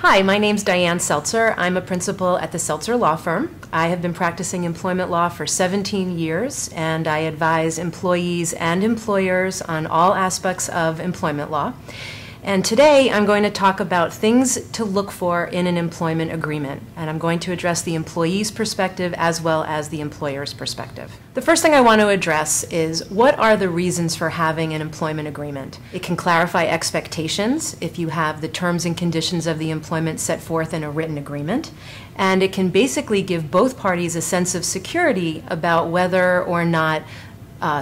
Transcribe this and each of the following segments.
Hi, my name's Diane Seltzer. I'm a principal at the Seltzer Law Firm. I have been practicing employment law for 17 years, and I advise employees and employers on all aspects of employment law. And today I'm going to talk about things to look for in an employment agreement, and I'm going to address the employee's perspective as well as the employer's perspective. The first thing I want to address is what are the reasons for having an employment agreement? It can clarify expectations if you have the terms and conditions of the employment set forth in a written agreement, and it can basically give both parties a sense of security about whether or not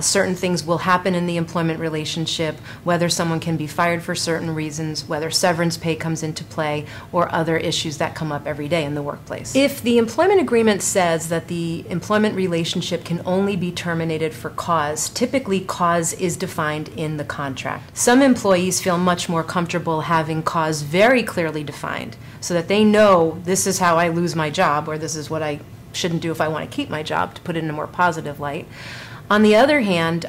certain things will happen in the employment relationship, whether someone can be fired for certain reasons, whether severance pay comes into play, or other issues that come up every day in the workplace. If the employment agreement says that the employment relationship can only be terminated for cause, typically cause is defined in the contract. Some employees feel much more comfortable having cause very clearly defined so that they know this is how I lose my job, or this is what I shouldn't do if I want to keep my job, to put it in a more positive light. On the other hand,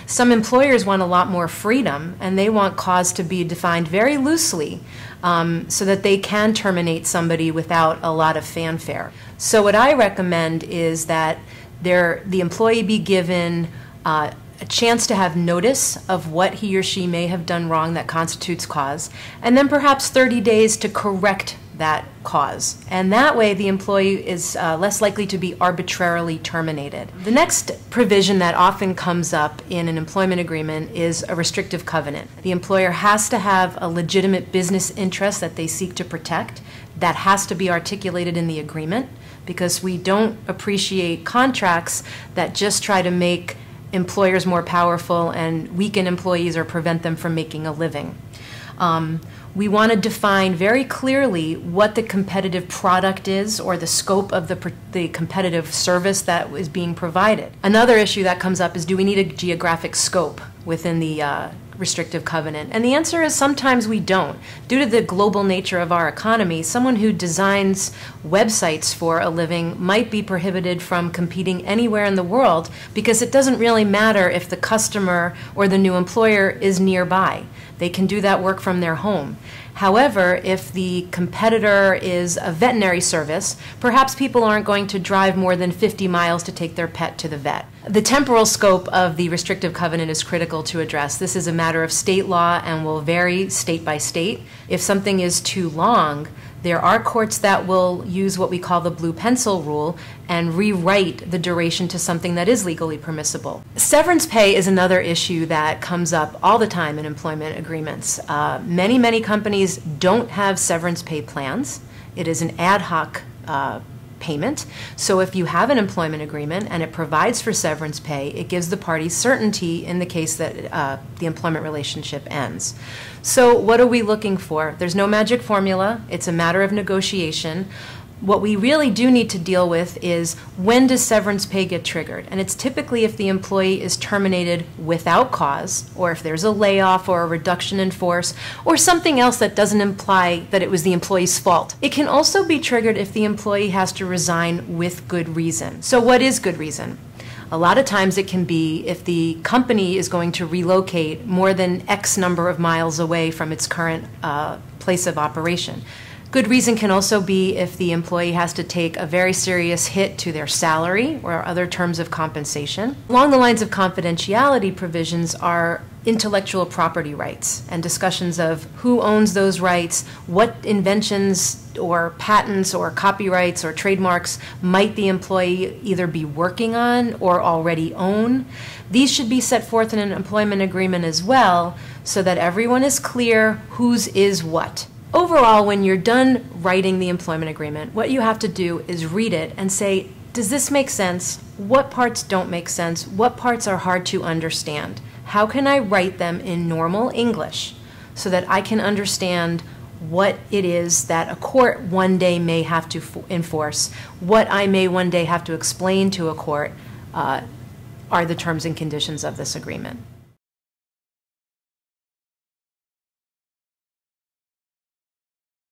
some employers want a lot more freedom, and they want cause to be defined very loosely so that they can terminate somebody without a lot of fanfare. So what I recommend is that the employee be given a chance to have notice of what he or she may have done wrong that constitutes cause, and then perhaps 30 days to correct that cause. And that way the employee is less likely to be arbitrarily terminated. The next provision that often comes up in an employment agreement is a restrictive covenant. The employer has to have a legitimate business interest that they seek to protect. That has to be articulated in the agreement, because we don't appreciate contracts that just try to make employers more powerful and weaken employees or prevent them from making a living. We want to define very clearly what the competitive product is, or the scope of the competitive service that is being provided. Another issue that comes up is, do we need a geographic scope within the restrictive covenant? And the answer is sometimes we don't. Due to the global nature of our economy, someone who designs websites for a living might be prohibited from competing anywhere in the world, because it doesn't really matter if the customer or the new employer is nearby. They can do that work from their home. However, if the competitor is a veterinary service, perhaps people aren't going to drive more than 50 miles to take their pet to the vet. The temporal scope of the restrictive covenant is critical to address. This is a matter of state law and will vary state by state. If something is too long, there are courts that will use what we call the blue pencil rule and rewrite the duration to something that is legally permissible. Severance pay is another issue that comes up all the time in employment agreements. Many companies don't have severance pay plans. It is an ad hoc payment. So if you have an employment agreement and it provides for severance pay, it gives the parties certainty in the case that the employment relationship ends. So what are we looking for? There's no magic formula. It's a matter of negotiation. What we really do need to deal with is, when does severance pay get triggered? And it's typically if the employee is terminated without cause, or if there's a layoff or a reduction in force, or something else that doesn't imply that it was the employee's fault. It can also be triggered if the employee has to resign with good reason. So what is good reason? A lot of times it can be if the company is going to relocate more than X number of miles away from its current place of operation. Good reason can also be if the employee has to take a very serious hit to their salary or other terms of compensation. Along the lines of confidentiality provisions are intellectual property rights and discussions of who owns those rights, what inventions or patents or copyrights or trademarks might the employee either be working on or already own. These should be set forth in an employment agreement as well, so that everyone is clear whose is what. Overall, when you're done writing the employment agreement, what you have to do is read it and say, does this make sense? What parts don't make sense? What parts are hard to understand? How can I write them in normal English so that I can understand what it is that a court one day may have to enforce, what I may one day have to explain to a court are the terms and conditions of this agreement.